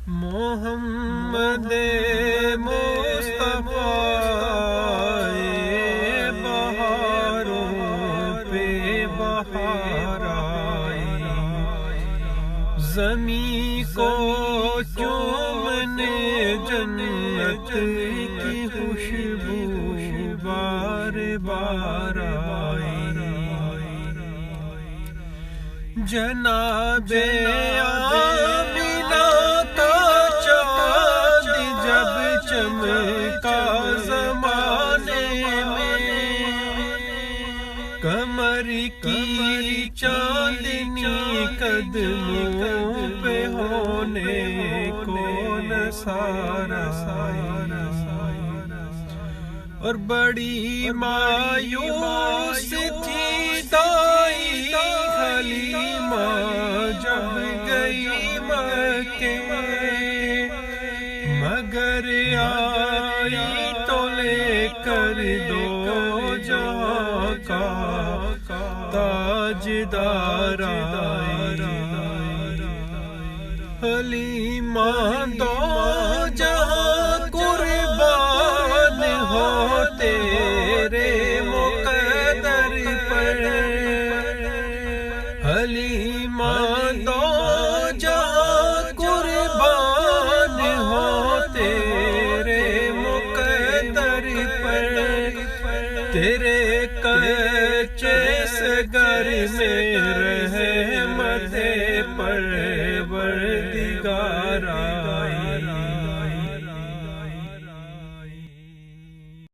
محمد مصطفیٰ بہاروں پہ بہار آئی، زمین کو چومنے جنت کی خوشبو بار بار آئی، جناب آمینہ کا چاند جب چمکا زمانے میں، قمر کی چاندنی قدموں پہ ہونے کو نثار آئی، اور بڑی مایوس تھی دائی حلیمہ جب گئی مکے، مگر آئی تو لے کر دو جہاں کا تاجدار آئی، حلیمہ دو جہاں قربان ہو تیرے مقدر پر، حلیمہ دو جہاں قربان ہو تیرے مقدر پر، تیرے کچے سے گھر میں